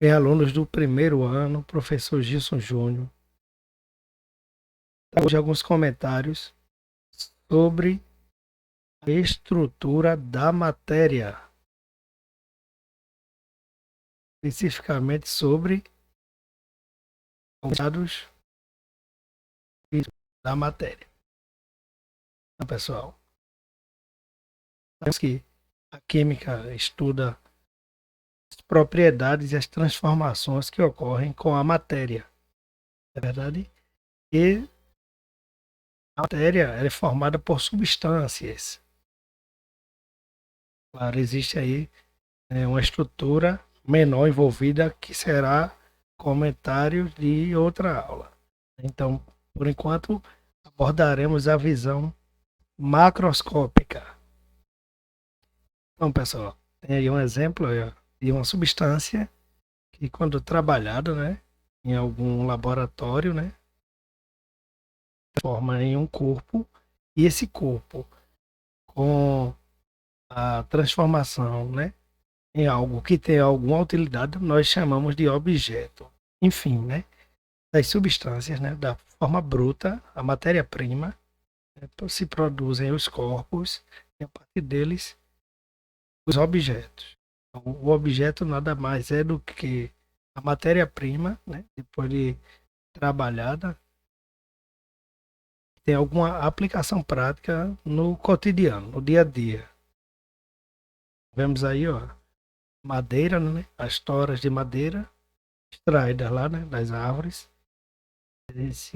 Bem, alunos do primeiro ano, professor Gilson Júnior, hoje alguns comentários sobre a estrutura da matéria, especificamente sobre os dados da matéria. Então, pessoal, sabemos que a química estuda as propriedades e as transformações que ocorrem com a matéria, é verdade? E a matéria ela é formada por substâncias. Claro, existe aí uma estrutura menor envolvida que será comentário de outra aula. Então, por enquanto, abordaremos a visão macroscópica. Então, pessoal, tem aí um exemplo de uma substância que, quando trabalhada, né, em algum laboratório, né, forma em um corpo, e esse corpo, com a transformação, né, em algo que tem alguma utilidade, nós chamamos de objeto. Enfim, né, das substâncias, né, da forma bruta, a matéria-prima, se produzem os corpos e a partir deles os objetos. Então, o objeto nada mais é do que a matéria-prima, né, depois de trabalhada, tem alguma aplicação prática no cotidiano, no dia a dia. Vemos aí, ó, madeira, né, as toras de madeira extraídas lá, né, das árvores.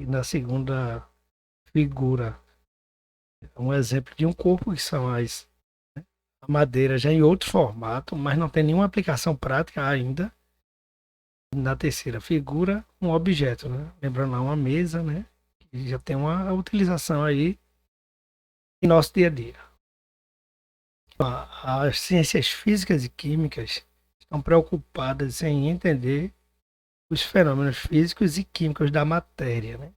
Na segunda figura, um exemplo de um corpo que são a madeira já em outro formato, mas não tem nenhuma aplicação prática ainda. Na terceira figura, um objeto, né? Lembrando lá uma mesa, né? Que já tem uma utilização aí em nosso dia a dia. As ciências físicas e químicas estão preocupadas em entender os fenômenos físicos e químicos da matéria, né?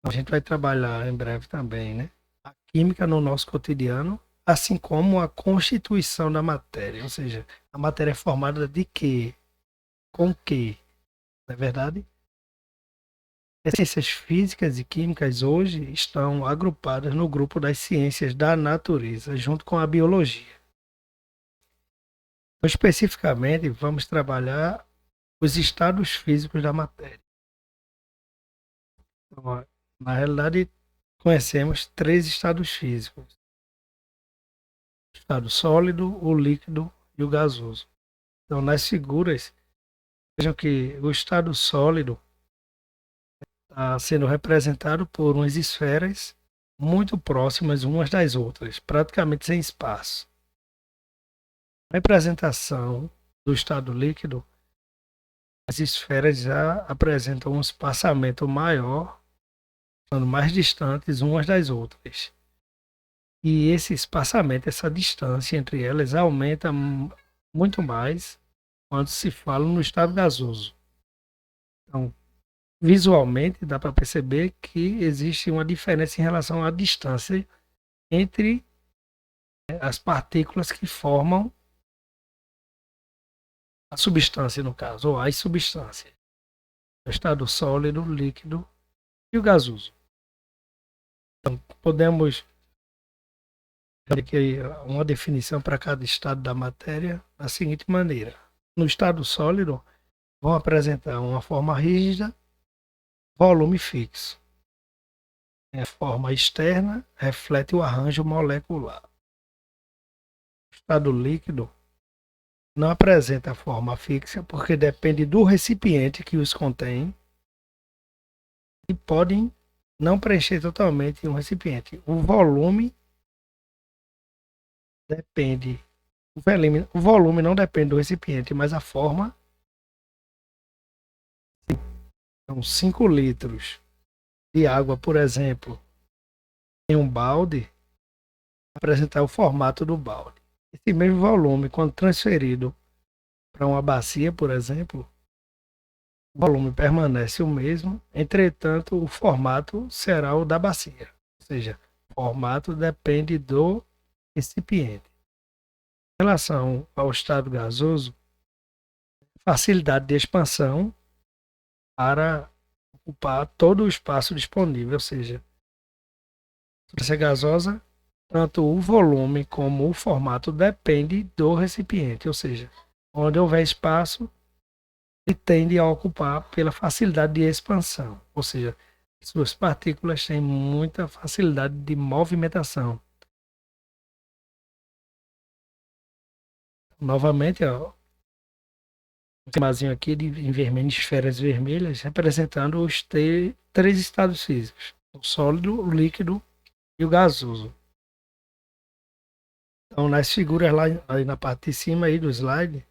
A gente vai trabalhar em breve também, né? A química no nosso cotidiano, assim como a constituição da matéria, ou seja, a matéria é formada de quê? Com quê? Não é verdade? As ciências físicas e químicas hoje estão agrupadas no grupo das ciências da natureza, junto com a biologia. Então, especificamente, vamos trabalhar os estados físicos da matéria. Então, na realidade, conhecemos três estados físicos: o estado sólido, o líquido e o gasoso. Então, nas figuras, vejam que o estado sólido está sendo representado por umas esferas muito próximas umas das outras, praticamente sem espaço. A representação do estado líquido, as esferas já apresentam um espaçamento maior, estando mais distantes umas das outras. E esse espaçamento, essa distância entre elas, aumenta muito mais quando se fala no estado gasoso. Então, visualmente, dá para perceber que existe uma diferença em relação à distância entre as partículas que formam a substância, no caso, ou as substâncias. O estado sólido, líquido e o gasoso. Então, podemos dar aqui uma definição para cada estado da matéria da seguinte maneira: no estado sólido, vão apresentar uma forma rígida, volume fixo. A forma externa reflete o arranjo molecular. O estado líquido não apresenta forma fixa porque depende do recipiente que os contém e podem não preencher totalmente um recipiente. O volume depende, o volume não depende do recipiente, mas a forma. Então, 5 litros de água, por exemplo, em um balde, apresentar o formato do balde. Esse mesmo volume, quando transferido para uma bacia, por exemplo, o volume permanece o mesmo, entretanto, o formato será o da bacia. Ou seja, o formato depende do recipiente. Em relação ao estado gasoso, facilidade de expansão para ocupar todo o espaço disponível, ou seja, substância gasosa, tanto o volume como o formato depende do recipiente, ou seja, onde houver espaço, ele tende a ocupar pela facilidade de expansão, ou seja, suas partículas têm muita facilidade de movimentação. Novamente, ó, um temazinho aqui em vermelho, esferas vermelhas, representando os três estados físicos: o sólido, o líquido e o gasoso. Então, nas figuras lá aí na parte de cima aí do slide,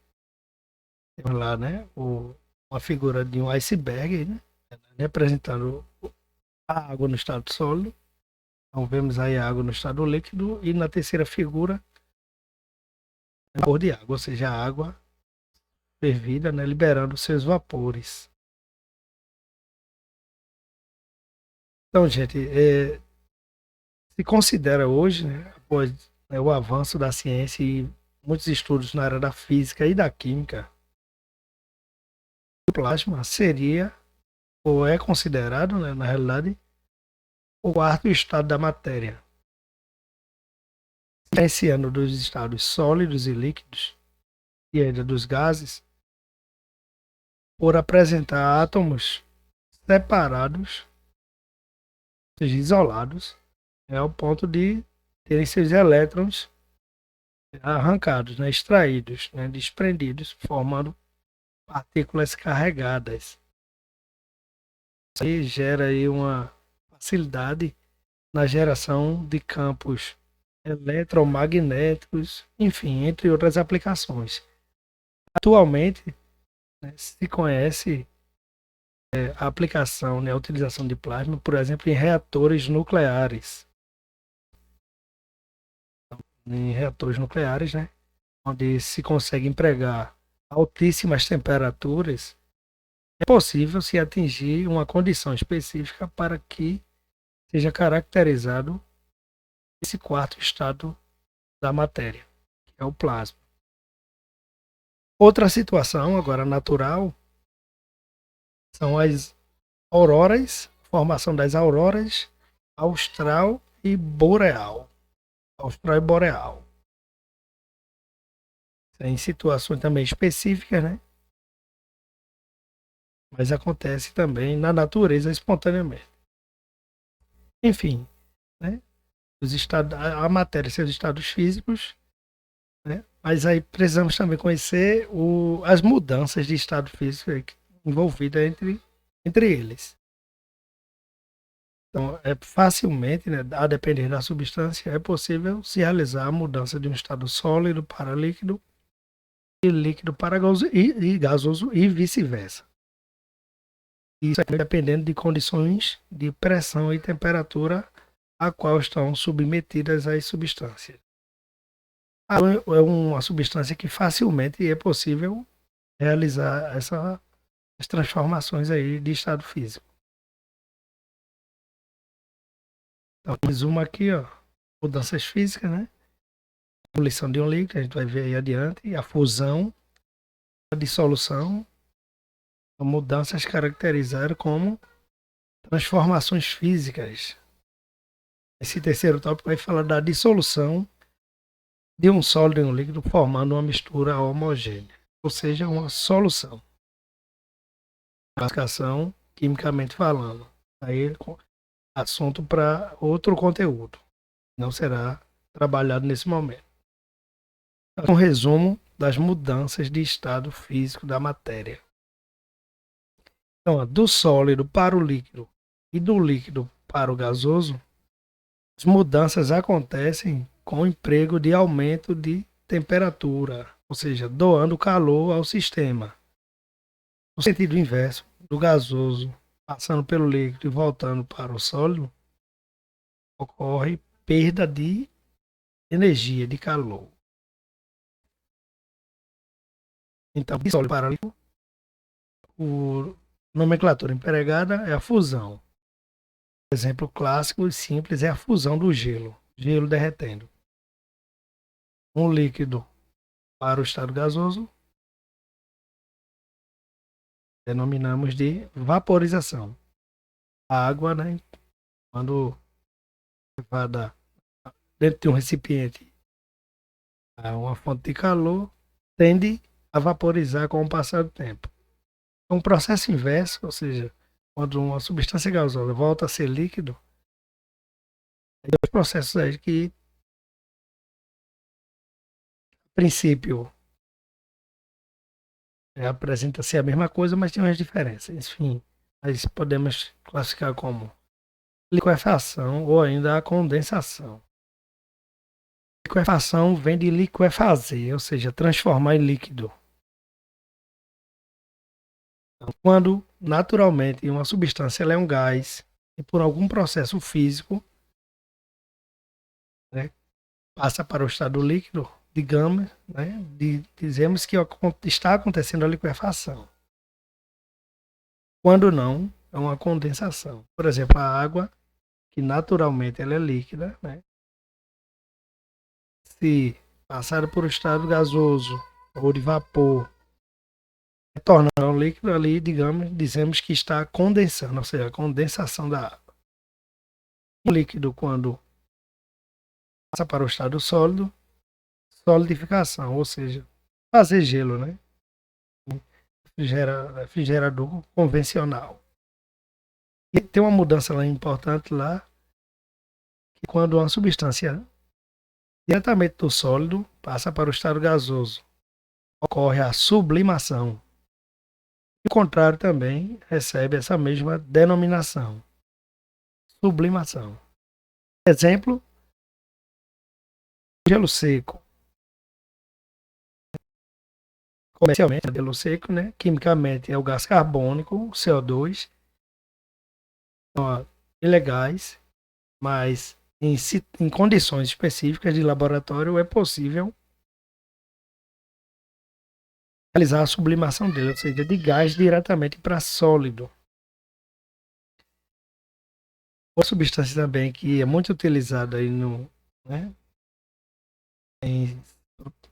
temos lá, né, uma figura de um iceberg, né, representando a água no estado sólido. Então, vemos aí a água no estado líquido e na terceira figura, a cor de água, ou seja, a água fervida, né, liberando seus vapores. Então, gente, se considera hoje, né, após, né, o avanço da ciência e muitos estudos na área da física e da química, o plasma seria, ou é considerado, né, na realidade, o quarto estado da matéria, diferenciando dos estados sólidos e líquidos e ainda dos gases, por apresentar átomos separados, ou seja, isolados, ao ponto de terem seus elétrons arrancados, né, extraídos, né, desprendidos, formando partículas carregadas. Isso aí gera aí uma facilidade na geração de campos eletromagnéticos, enfim, entre outras aplicações. Atualmente, né, se conhece a aplicação, né, a utilização de plasma, por exemplo, em reatores nucleares. Em reatores nucleares, né, onde se consegue empregar altíssimas temperaturas, é possível se atingir uma condição específica para que seja caracterizado esse quarto estado da matéria, que é o plasma. Outra situação, agora natural, são as auroras, formação das auroras austral e boreal. Austral e boreal. Em situações também específicas, né? Mas acontece também na natureza espontaneamente. Enfim, né? A matéria, seus estados físicos, né? Mas aí precisamos também conhecer as mudanças de estado físico envolvidas entre eles. Então, facilmente, né, a depender da substância, é possível se realizar a mudança de um estado sólido para líquido e líquido para gasoso e vice-versa. Isso é dependendo de condições de pressão e temperatura a qual estão submetidas as substâncias. A água é uma substância que facilmente é possível realizar essas transformações aí de estado físico. Então, resumo aqui, ó, mudanças físicas, né? A ebulição de um líquido, a gente vai ver aí adiante, a fusão, a dissolução, são mudanças caracterizadas como transformações físicas. Esse terceiro tópico vai falar da dissolução de um sólido em um líquido, formando uma mistura homogênea, ou seja, uma solução. Classificação, quimicamente falando. Aí, assunto para outro conteúdo. Não será trabalhado nesse momento. Um resumo das mudanças de estado físico da matéria. Então, do sólido para o líquido e do líquido para o gasoso, as mudanças acontecem com o emprego de aumento de temperatura, ou seja, doando calor ao sistema. No sentido inverso, do gasoso passando pelo líquido e voltando para o sólido, ocorre perda de energia, de calor. Então, de sólido para líquido, a nomenclatura empregada é a fusão. Exemplo clássico e simples é a fusão do gelo, gelo derretendo. Um líquido para o estado gasoso denominamos de vaporização. A água, né, quando levada dentro de um recipiente a uma fonte de calor, tende a vaporizar com o passar do tempo. É um processo inverso, ou seja, quando uma substância gasosa volta a ser líquido, tem dois processos aí que, a princípio, apresenta-se a mesma coisa, mas tem umas diferenças. Enfim, nós podemos classificar como liquefação ou ainda a condensação. Liquefação vem de liquefazer, ou seja, transformar em líquido. Então, quando naturalmente uma substância ela é um gás e por algum processo físico, né, passa para o estado líquido, digamos, né, dizemos que está acontecendo a liquefação. Quando não, é uma condensação. Por exemplo, a água, que naturalmente ela é líquida, né, se passar por um estado gasoso ou de vapor, retornando ao líquido ali, digamos, dizemos que está condensando, ou seja, a condensação da água. O líquido, quando passa para o estado sólido, solidificação, ou seja, fazer gelo, né? Refrigerador convencional. E tem uma mudança lá importante lá, que quando uma substância diretamente do sólido passa para o estado gasoso, ocorre a sublimação. O contrário também recebe essa mesma denominação, sublimação. Exemplo, gelo seco. Comercialmente, é gelo seco, né? Quimicamente é o gás carbônico, CO2, então, ilegais, mas em condições específicas de laboratório é possível realizar a sublimação dele, ou seja, de gás diretamente para sólido. Uma substância também que é muito utilizada aí né, em,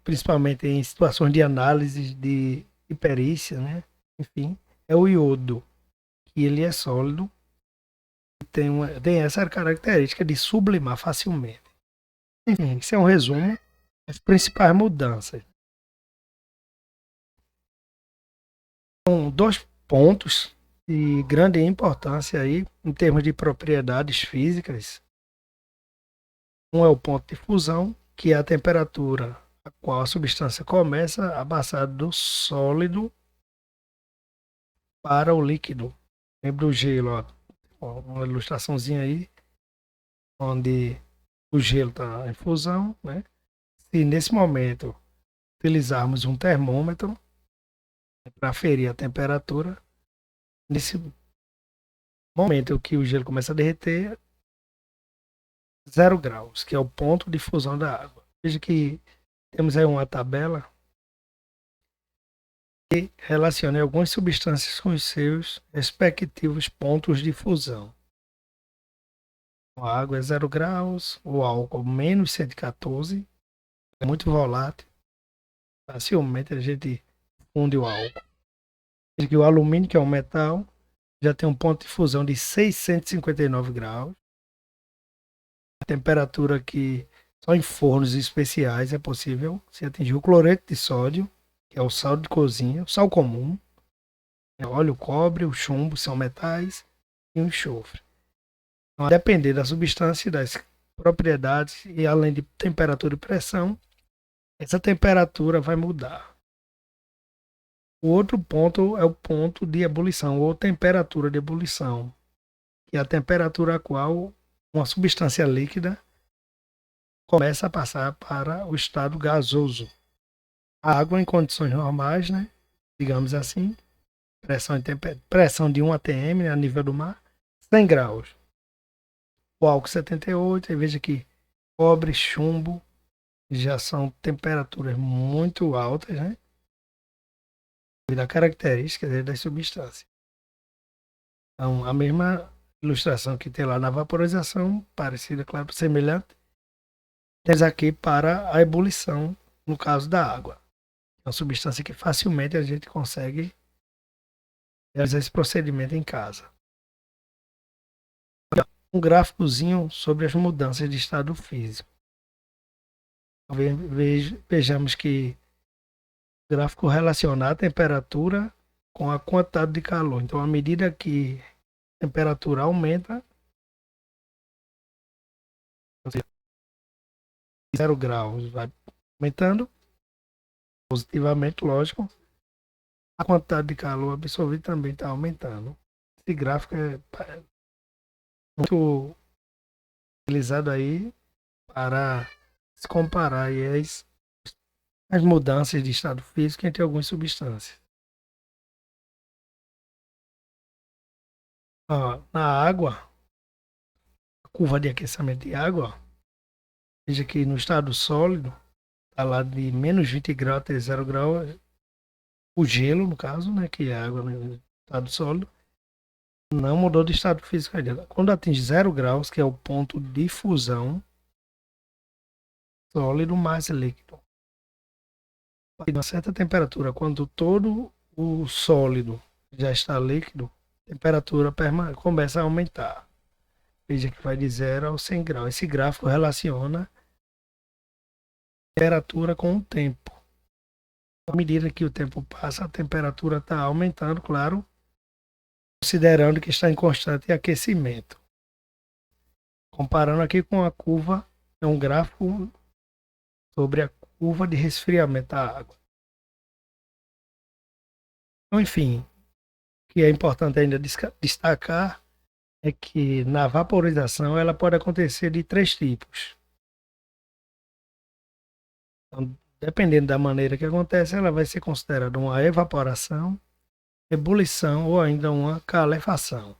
principalmente em situações de análise de perícia, né, enfim, é o iodo, que ele é sólido e tem essa característica de sublimar facilmente. Enfim, isso é um resumo das principais mudanças. São dois pontos de grande importância aí em termos de propriedades físicas. Um é o ponto de fusão, que é a temperatura a qual a substância começa a passar do sólido para o líquido. Lembra o gelo, ó, uma ilustraçãozinha aí, onde o gelo está em fusão, né? Se nesse momento utilizarmos um termômetro para aferir a temperatura, nesse momento que o gelo começa a derreter, 0 graus, que é o ponto de fusão da água. Veja que temos aí uma tabela que relaciona algumas substâncias com os seus respectivos pontos de fusão. A água é 0 graus, o álcool menos 114, é muito volátil, facilmente a gente funde o álcool. Veja que o alumínio, que é um metal, já tem um ponto de fusão de 659 graus. A temperatura que só em fornos especiais é possível se atingir o cloreto de sódio, que é o sal de cozinha, o sal comum, óleo, o cobre, o chumbo são metais e o enxofre. Então, a depender da substância e das propriedades e além de temperatura e pressão, essa temperatura vai mudar. O outro ponto é o ponto de ebulição ou temperatura de ebulição, que é a temperatura a qual uma substância líquida começa a passar para o estado gasoso. A água em condições normais, né, digamos assim, pressão de 1 atm, né, a nível do mar, 100 graus. O álcool 78, aí veja que cobre, chumbo, já são temperaturas muito altas, né? Devido à característica das substâncias. Então, a mesma ilustração que tem lá na vaporização, parecida, claro, semelhante, temos aqui para a ebulição, no caso da água. É uma substância que facilmente a gente consegue realizar esse procedimento em casa. Um gráficozinho sobre as mudanças de estado físico. Vejamos que o gráfico relaciona a temperatura com a quantidade de calor. Então, à medida que a temperatura aumenta, 0 graus vai aumentando positivamente, lógico. A quantidade de calor absorvido também está aumentando. Esse gráfico é muito utilizado aí para se comparar aí as mudanças de estado físico entre algumas substâncias. Na água, a curva de aquecimento de água, veja que no estado sólido, está lá de menos 20 graus até 0 graus, o gelo, no caso, né, que é a água no estado sólido, não mudou de estado físico ainda. Quando atinge 0 graus, que é o ponto de fusão, sólido mais líquido. A uma certa temperatura, quando todo o sólido já está líquido, a temperatura começa a aumentar. Veja que vai de 0 a 100 graus. Esse gráfico relaciona a temperatura com o tempo. À medida que o tempo passa, a temperatura está aumentando, claro, considerando que está em constante aquecimento. Comparando aqui com a curva, é um gráfico sobre a curva de resfriamento da água. Então, enfim, o que é importante ainda destacar é que na vaporização ela pode acontecer de 3 tipos. Então, dependendo da maneira que acontece, ela vai ser considerada uma evaporação, ebulição ou ainda uma calefação.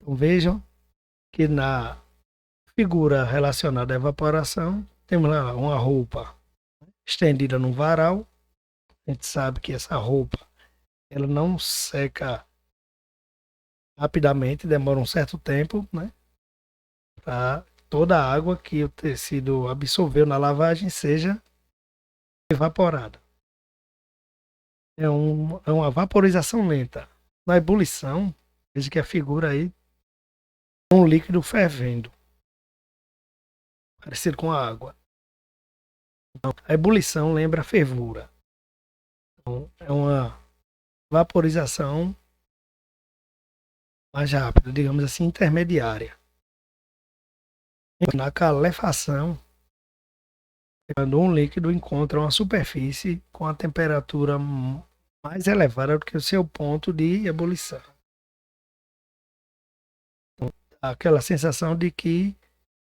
Então, vejam que na figura relacionada à evaporação, temos lá uma roupa estendida num varal. A gente sabe que essa roupa ela não seca rapidamente, demora um certo tempo, né? Para toda a água que o tecido absorveu na lavagem seja evaporada. É uma vaporização lenta. Na ebulição, veja que a figura aí é um líquido fervendo, parecido com a água. Então, a ebulição lembra a fervura. Então, é uma vaporização mais rápida, digamos assim, intermediária. Na calefação, quando um líquido encontra uma superfície com a temperatura mais elevada do que o seu ponto de ebulição. Então, aquela sensação de que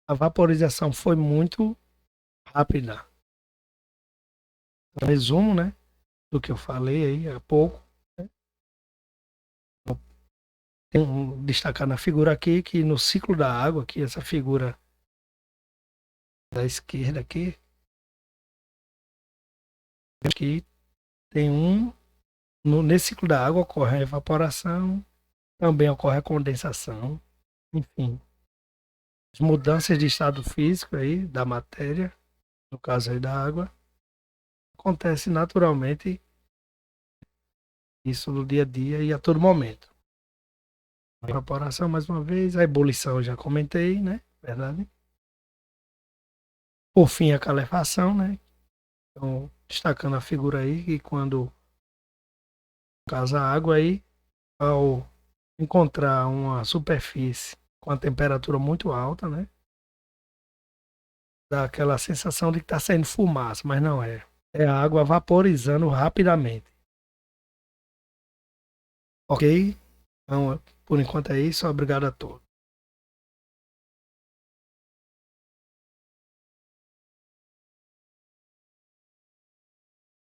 a vaporização foi muito rápida. Um resumo, né, do que eu falei aí há pouco. Né? Tem destacar na figura aqui que no ciclo da água, aqui essa figura da esquerda aqui, que tem nesse ciclo da água ocorre a evaporação, também ocorre a condensação, enfim, as mudanças de estado físico aí da matéria, no caso aí da água, acontece naturalmente isso no dia a dia e a todo momento. A evaporação, mais uma vez, a ebulição eu já comentei, né? Verdade. Por fim, a calefação, né? Então, destacando a figura aí, que quando, no caso, a água aí, ao encontrar uma superfície com a temperatura muito alta, né? Dá aquela sensação de que está saindo fumaça, mas não é. É a água vaporizando rapidamente. Ok? Então, por enquanto é isso. Obrigado a todos.